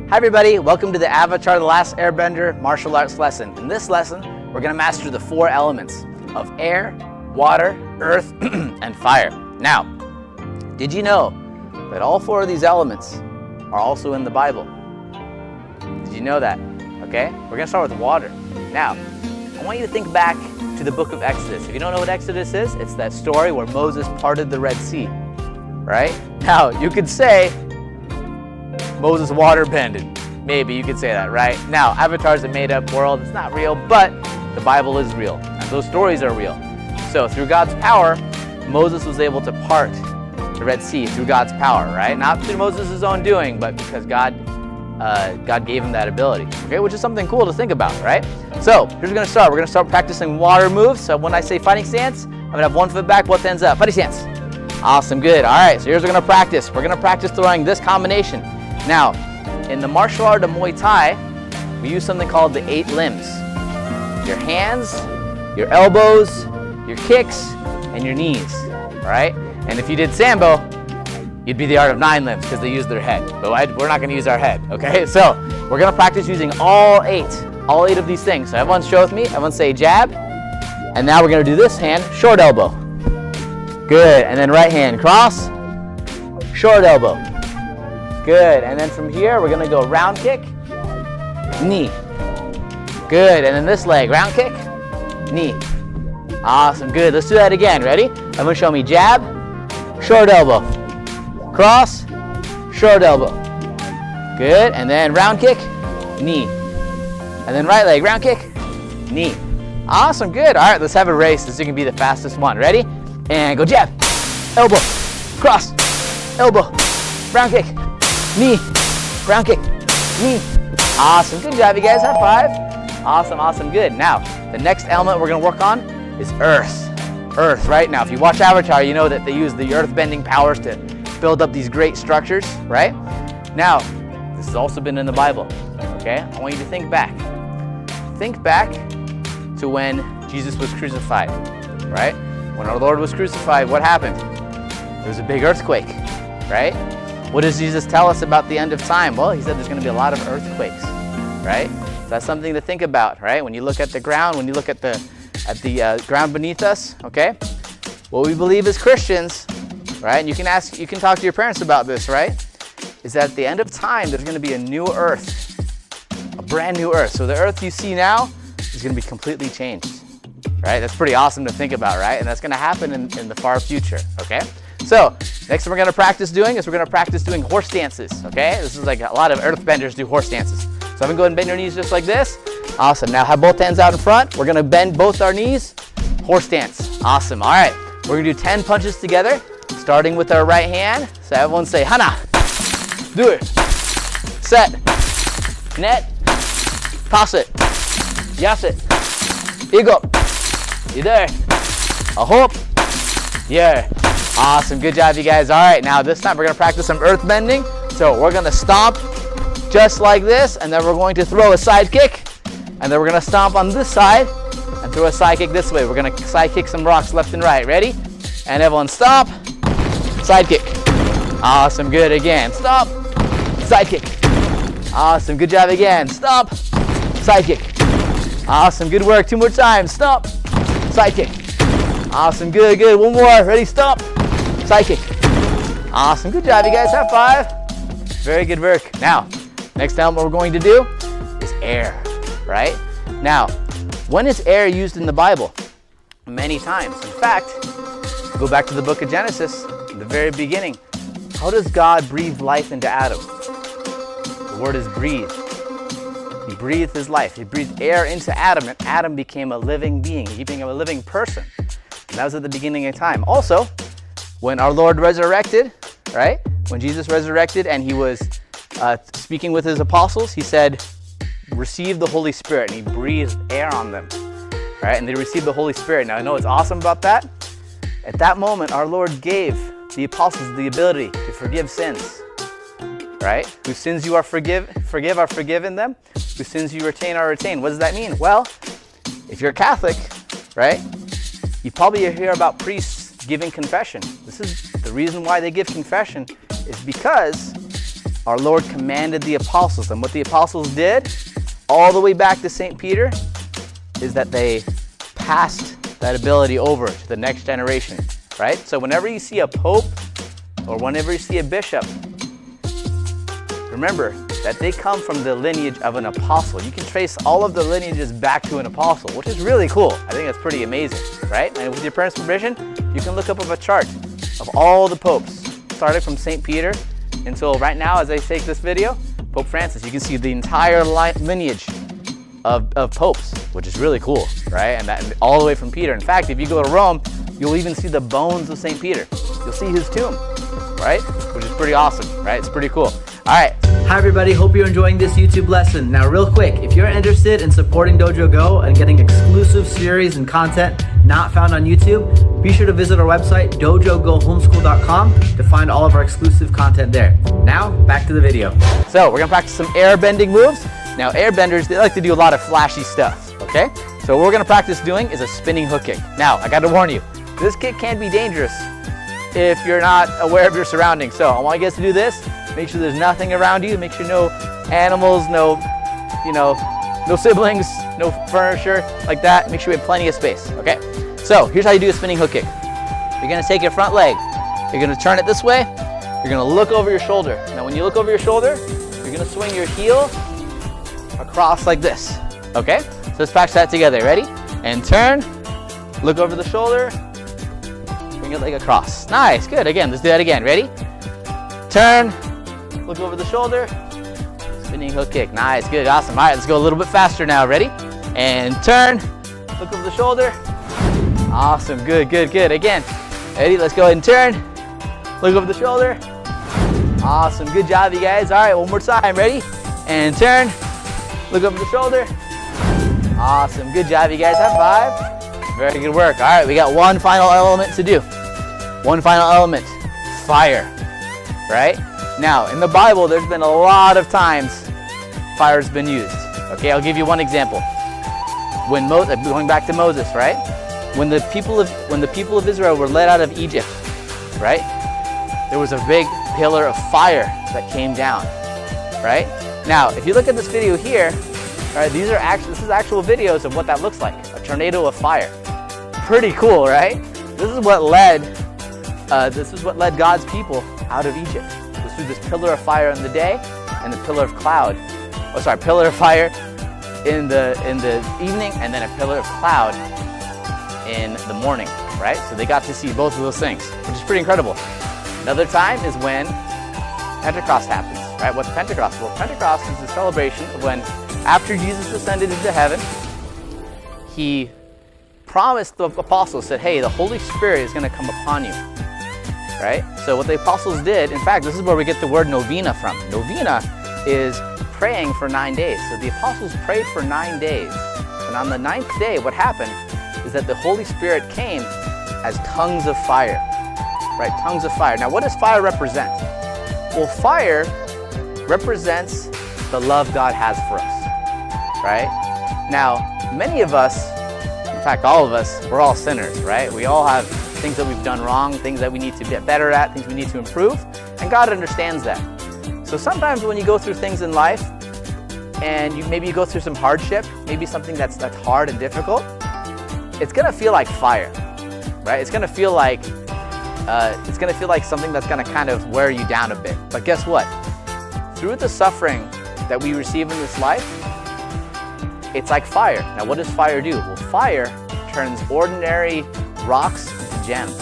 Hi everybody, welcome to the Avatar: The Last Airbender martial arts lesson. In this lesson, we're going to master the 4 elements of air, water, earth, and fire. Now, did you know that all 4 of these elements are also in the Bible? Did you know that? Okay, we're going to start with water. Now, I want you to think back to the book of Exodus. If you don't know what Exodus is, it's that story where Moses parted the Red Sea, right? Now, you could say Moses water bended. Maybe you could say that, right? Now, Avatar is a made-up world. It's not real, but the Bible is real, and those stories are real. So through God's power, Moses was able to part the Red Sea through God's power, right? Not through Moses' own doing, but because God gave him that ability, okay? Which is something cool to think about, right? So here's what we're gonna start. We're gonna start practicing water moves. So when I say fighting stance, I'm gonna have 1 foot back, both hands up. Fighting stance. Awesome, good. All right, so here's what we're gonna practice. We're gonna practice throwing this combination. Now, in the martial art of Muay Thai, we use something called the 8 limbs. Your hands, your elbows, your kicks, and your knees, all right? And if you did Sambo, you'd be the art of 9 limbs because they use their head. But we're not gonna use our head, okay? So we're gonna practice using all 8 of these things. So everyone show with me, everyone say jab. And now we're gonna do this hand, short elbow. Good, and then right hand, cross, short elbow. Good, and then from here, we're gonna go round kick, knee. Good, and then this leg, round kick, knee. Awesome, good, let's do that again, ready? Everyone show me jab, short elbow, cross, short elbow. Good, and then round kick, knee. And then right leg, round kick, knee. Awesome, good. All right, let's have a race so you can be the fastest one. Ready? And go jab, elbow, cross, elbow, round kick, knee, round kick, knee. Awesome, good job, you guys. High five. Awesome, awesome, good. Now, the next element we're gonna work on is earth. Earth, right? Now, if you watch Avatar, you know that they use the earth-bending powers to build up these great structures, right? Now, this has also been in the Bible, okay? I want you to think back. Think back to when Jesus was crucified, right? When our Lord was crucified, what happened? There was a big earthquake, right? What does Jesus tell us about the end of time? Well, he said there's going to be a lot of earthquakes, right? So that's something to think about, right? When you look at the ground, when you look at the ground beneath us, okay? What we believe as Christians, right? And you can talk to your parents about this, right? Is that at the end of time, there's going to be a new earth, a brand new earth. So the earth you see now is going to be completely changed, right? That's pretty awesome to think about, right? And that's going to happen in the far future, okay? So next thing we're going to practice doing is we're going to practice doing horse dances, okay? This is like a lot of earthbenders do horse dances. So I'm going to go ahead and bend your knees just like this. Awesome. Now have both hands out in front. We're going to bend both our knees. Horse dance. Awesome. All right. We're going to do 10 punches together, starting with our right hand. So everyone say, Hana. Do it. Set. Net. Toss it. Yas it. Ego. Either. A hope. Yeah. Awesome, good job you guys. All right, now this time we're gonna practice some earth bending. So we're gonna stomp just like this, and then we're going to throw a side kick, and then we're gonna stomp on this side and throw a side kick this way. We're gonna side kick some rocks left and right. Ready? And everyone stomp, side kick. Awesome, good again. Stomp, side kick. Awesome, good job again. Stomp, side kick. Awesome, good work. 2 more times. Stomp, side kick. Awesome, good, good. 1 more. Ready, stomp. Side kick. Awesome, good job, you guys. High five. Very good work. Now, next element we're going to do is air, right? Now, when is air used in the Bible? Many times. In fact, go back to the book of Genesis, in the very beginning. How does God breathe life into Adam? The word is breathe. He breathed his life. He breathed air into Adam, and Adam became a living being. He became a living person. And that was at the beginning of time. Also, when our Lord resurrected, right? When Jesus resurrected and he was speaking with his apostles, he said, receive the Holy Spirit. And he breathed air on them, right? And they received the Holy Spirit. Now, I know what's awesome about that. At that moment, our Lord gave the apostles the ability to forgive sins, right? Whose sins you are forgive are forgiven them. Whose sins you retain are retained. What does that mean? Well, if you're Catholic, right? You probably hear about priests giving confession. This is the reason why they give confession is because our Lord commanded the apostles. And what the apostles did, all the way back to St. Peter, is that they passed that ability over to the next generation, right? So whenever you see a pope or whenever you see a bishop, remember that they come from the lineage of an apostle. You can trace all of the lineages back to an apostle, which is really cool. I think that's pretty amazing, right? And with your parents' permission, you can look up a chart of all the popes, starting from St. Peter until right now, as I take this video, Pope Francis. You can see the entire lineage of popes, which is really cool, right? And that all the way from Peter. In fact, if you go to Rome, you'll even see the bones of St. Peter. You'll see his tomb, right? Which is pretty awesome, right? It's pretty cool. All right. Hi everybody, hope you're enjoying this YouTube lesson. Now real quick, if you're interested in supporting Dojo Go and getting exclusive series and content not found on YouTube, be sure to visit our website, dojogohomeschool.com, to find all of our exclusive content there. Now, back to the video. So we're gonna practice some air bending moves. Now airbenders, they like to do a lot of flashy stuff, okay? So what we're gonna practice doing is a spinning hook kick. Now, I gotta warn you, this kick can be dangerous if you're not aware of your surroundings. So I want you guys to do this. Make sure there's nothing around you. Make sure no animals, no siblings, no furniture like that. Make sure we have plenty of space, okay? So here's how you do a spinning hook kick. You're gonna take your front leg. You're gonna turn it this way. You're gonna look over your shoulder. Now when you look over your shoulder, you're gonna swing your heel across like this, okay? So let's practice that together. Ready? And turn, look over the shoulder, bring your leg across. Nice, good. Again, let's do that again. Ready? Turn, look over the shoulder, spinning hook kick. Nice, good, awesome. All right, let's go a little bit faster now. Ready? And turn, look over the shoulder. Awesome, good, good, good. Again, ready? Let's go ahead and turn, look over the shoulder. Awesome, good job, you guys. All right, one more time. Ready? And turn, look over the shoulder. Awesome, good job, you guys. High five. Very good work. All right, we got one final element to do. One final element, fire, right? Now, in the Bible, there's been a lot of times fire's been used. Okay, I'll give you one example. When going back to Moses, right? When the people of Israel were led out of Egypt, right? There was a big pillar of fire that came down, right? Now, if you look at this video here, all right, this is actual videos of what that looks like, a tornado of fire. Pretty cool, right? This is what led God's people out of Egypt. Through this pillar of fire in the day and the pillar of pillar of fire in the evening, and then a pillar of cloud in the morning, right? So they got to see both of those things, which is pretty incredible. Another time is when Pentecost happens, right? What's Pentecost? Well, Pentecost is the celebration of when, after Jesus ascended into heaven, he promised the apostles, said, hey, the Holy Spirit is going to come upon you. Right? So what the apostles did, in fact, this is where we get the word novena from. Novena is praying for 9 days. So the apostles prayed for 9 days. And on the 9th day, what happened is that the Holy Spirit came as tongues of fire. Right? Tongues of fire. Now, what does fire represent? Well, fire represents the love God has for us. Right? Now, many of us, in fact, all of us, we're all sinners, right? We all have things that we've done wrong, things that we need to get better at, things we need to improve, and God understands that. So sometimes when you go through things in life, and maybe you go through some hardship, maybe something that's hard and difficult, it's gonna feel like fire, right? It's gonna feel like something that's gonna kind of wear you down a bit. But guess what? Through the suffering that we receive in this life, it's like fire. Now, what does fire do? Well, fire turns ordinary rocks into gems.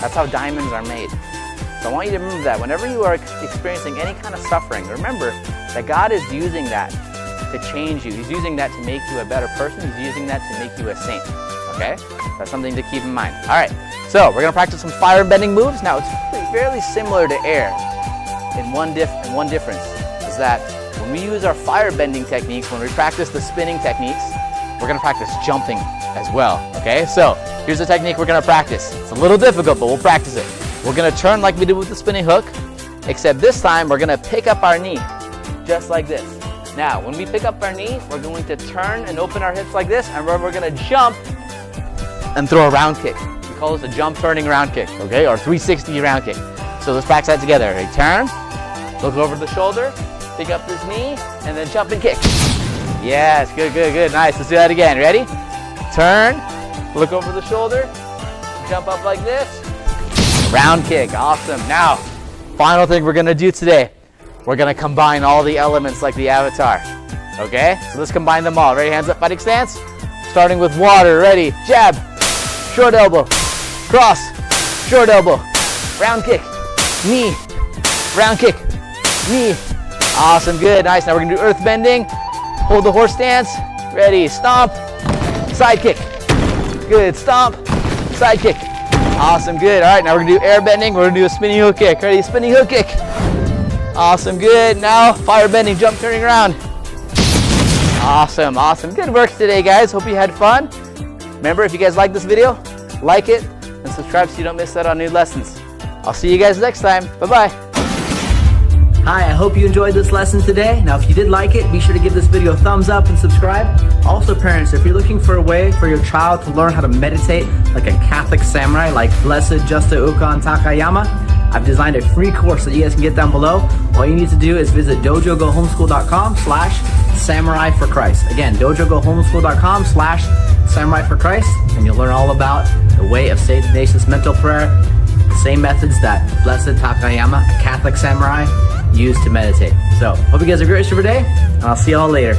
That's how diamonds are made. So I want you to remember that whenever you are experiencing any kind of suffering, remember that God is using that to change you. He's using that to make you a better person. He's using that to make you a saint. Okay? That's something to keep in mind. All right. So we're gonna practice some fire bending moves. Now it's fairly similar to air. In one difference is that when we use our fire bending techniques, when we practice the spinning techniques, we're gonna practice jumping as well. Okay? So here's the technique we're gonna practice. It's a little difficult, but we'll practice it. We're gonna turn like we did with the spinning hook, except this time we're gonna pick up our knee, just like this. Now, when we pick up our knee, we're going to turn and open our hips like this, and we're gonna jump and throw a round kick. We call this a jump turning round kick, okay? Or 360 round kick. So let's practice that together. Ready? Turn, Look over the shoulder, pick up this knee, and then jump and kick. Yes, good, good, good. Nice. Let's do that again. Ready? Turn, look over the shoulder, jump up like this. Round kick. Awesome. Now, final thing we're going to do today. We're going to combine all the elements like the avatar. Okay? So let's combine them all. Ready? Hands up, fighting stance. Starting with water. Ready? Jab. Short elbow. Cross. Short elbow. Round kick. Knee. Round kick. Knee. Awesome. Good. Nice. Now we're going to do earth bending. Hold the horse stance. Ready? Stomp. Side kick. Good. Stomp. Side kick. Awesome. Good. All right. Now we're going to do air bending. We're going to do a spinning hook kick. Ready? Spinning hook kick. Awesome. Good. Now fire bending. Jump turning around. Awesome. Awesome. Good work today, guys. Hope you had fun. Remember, if you guys like this video, like it and subscribe so you don't miss out on new lessons. I'll see you guys next time. Bye-bye. Hi, I hope you enjoyed this lesson today. Now, if you did like it, be sure to give this video a thumbs up and subscribe. Also, parents, if you're looking for a way for your child to learn how to meditate like a Catholic samurai, like Blessed Justa Ukan Takayama, I've designed a free course that you guys can get down below. All you need to do is visit dojogohomeschool.com/samurai for Christ. Again, dojogohomeschool.com/samurai for Christ, and you'll learn all about the way of Saint Ignatius mental prayer, the same methods that Blessed Takayama, a Catholic samurai, used to meditate. So, hope you guys have a great rest of your day, and I'll see y'all later.